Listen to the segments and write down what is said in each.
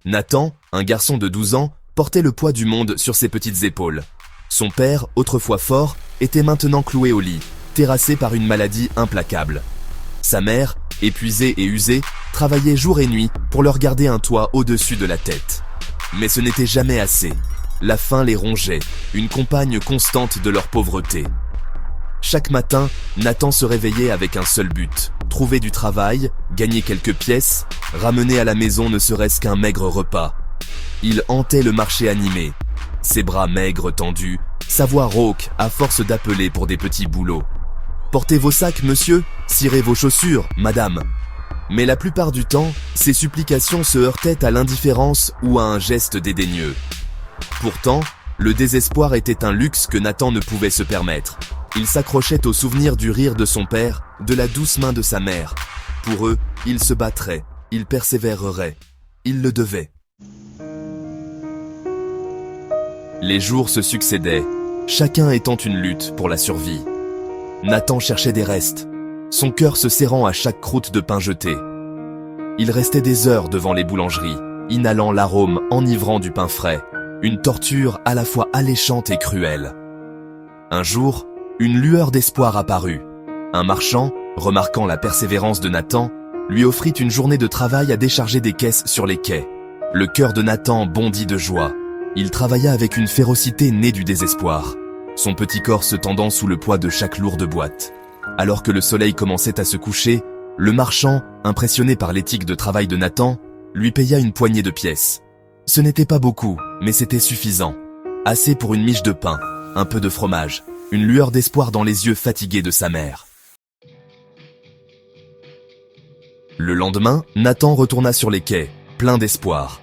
Nathan, un garçon de 12 ans, portait le poids du monde sur ses petites épaules. Son père, autrefois fort, était maintenant cloué au lit, terrassé par une maladie implacable. Sa mère, épuisée et usée, travaillait jour et nuit pour leur garder un toit au-dessus de la tête. Mais ce n'était jamais assez. La faim les rongeait, une compagne constante de leur pauvreté. Chaque matin, Nathan se réveillait avec un seul but, trouver du travail, gagner quelques pièces, ramener à la maison ne serait-ce qu'un maigre repas. Il hantait le marché animé, ses bras maigres tendus, sa voix rauque à force d'appeler pour des petits boulots. « Portez vos sacs, monsieur, cirez vos chaussures, madame !» Mais la plupart du temps, ses supplications se heurtaient à l'indifférence ou à un geste dédaigneux. Pourtant, le désespoir était un luxe que Nathan ne pouvait se permettre. Il s'accrochait au souvenir du rire de son père, de la douce main de sa mère. Pour eux, il se battrait, il persévérerait. Il le devait. Les jours se succédaient, chacun étant une lutte pour la survie. Nathan cherchait des restes, son cœur se serrant à chaque croûte de pain jeté. Il restait des heures devant les boulangeries, inhalant l'arôme enivrant du pain frais, une torture à la fois alléchante et cruelle. Un jour, une lueur d'espoir apparut. Un marchand, remarquant la persévérance de Nathan, lui offrit une journée de travail à décharger des caisses sur les quais. Le cœur de Nathan bondit de joie. Il travailla avec une férocité née du désespoir, son petit corps se tendant sous le poids de chaque lourde boîte. Alors que le soleil commençait à se coucher, le marchand, impressionné par l'éthique de travail de Nathan, lui paya une poignée de pièces. Ce n'était pas beaucoup, mais c'était suffisant. Assez pour une miche de pain, un peu de fromage, une lueur d'espoir dans les yeux fatigués de sa mère. Le lendemain, Nathan retourna sur les quais, plein d'espoir.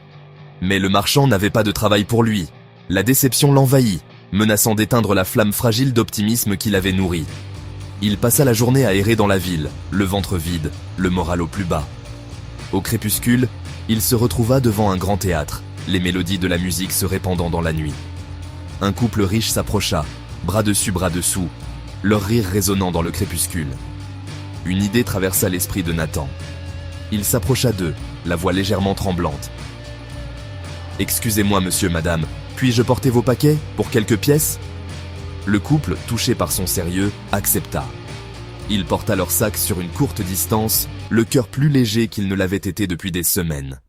Mais le marchand n'avait pas de travail pour lui. La déception l'envahit, menaçant d'éteindre la flamme fragile d'optimisme qu'il avait nourrie. Il passa la journée à errer dans la ville, le ventre vide, le moral au plus bas. Au crépuscule, il se retrouva devant un grand théâtre, les mélodies de la musique se répandant dans la nuit. Un couple riche s'approcha, bras dessus bras dessous, leur rire résonnant dans le crépuscule. Une idée traversa l'esprit de Nathan. Il s'approcha d'eux, la voix légèrement tremblante. « Excusez-moi, monsieur, madame, puis-je porter vos paquets pour quelques pièces ?» Le couple, touché par son sérieux, accepta. Il porta leur sac sur une courte distance, le cœur plus léger qu'il ne l'avait été depuis des semaines.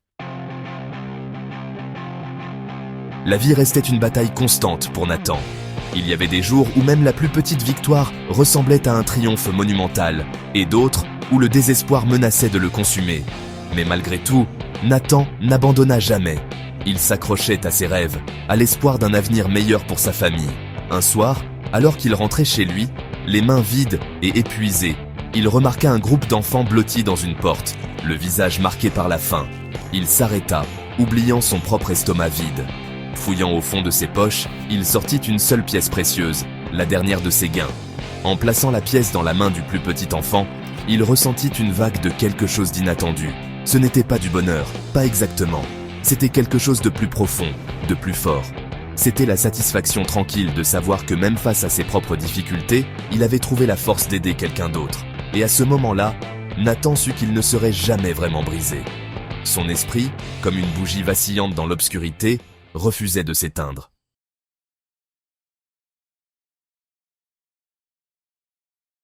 La vie restait une bataille constante pour Nathan. Il y avait des jours où même la plus petite victoire ressemblait à un triomphe monumental, et d'autres où le désespoir menaçait de le consumer. Mais malgré tout, Nathan n'abandonna jamais. Il s'accrochait à ses rêves, à l'espoir d'un avenir meilleur pour sa famille. Un soir, alors qu'il rentrait chez lui, les mains vides et épuisées, il remarqua un groupe d'enfants blottis dans une porte, le visage marqué par la faim. Il s'arrêta, oubliant son propre estomac vide. Fouillant au fond de ses poches, il sortit une seule pièce précieuse, la dernière de ses gains. En plaçant la pièce dans la main du plus petit enfant, il ressentit une vague de quelque chose d'inattendu. Ce n'était pas du bonheur, pas exactement. C'était quelque chose de plus profond, de plus fort. C'était la satisfaction tranquille de savoir que même face à ses propres difficultés, il avait trouvé la force d'aider quelqu'un d'autre. Et à ce moment-là, Nathan sut qu'il ne serait jamais vraiment brisé. Son esprit, comme une bougie vacillante dans l'obscurité, refusait de s'éteindre.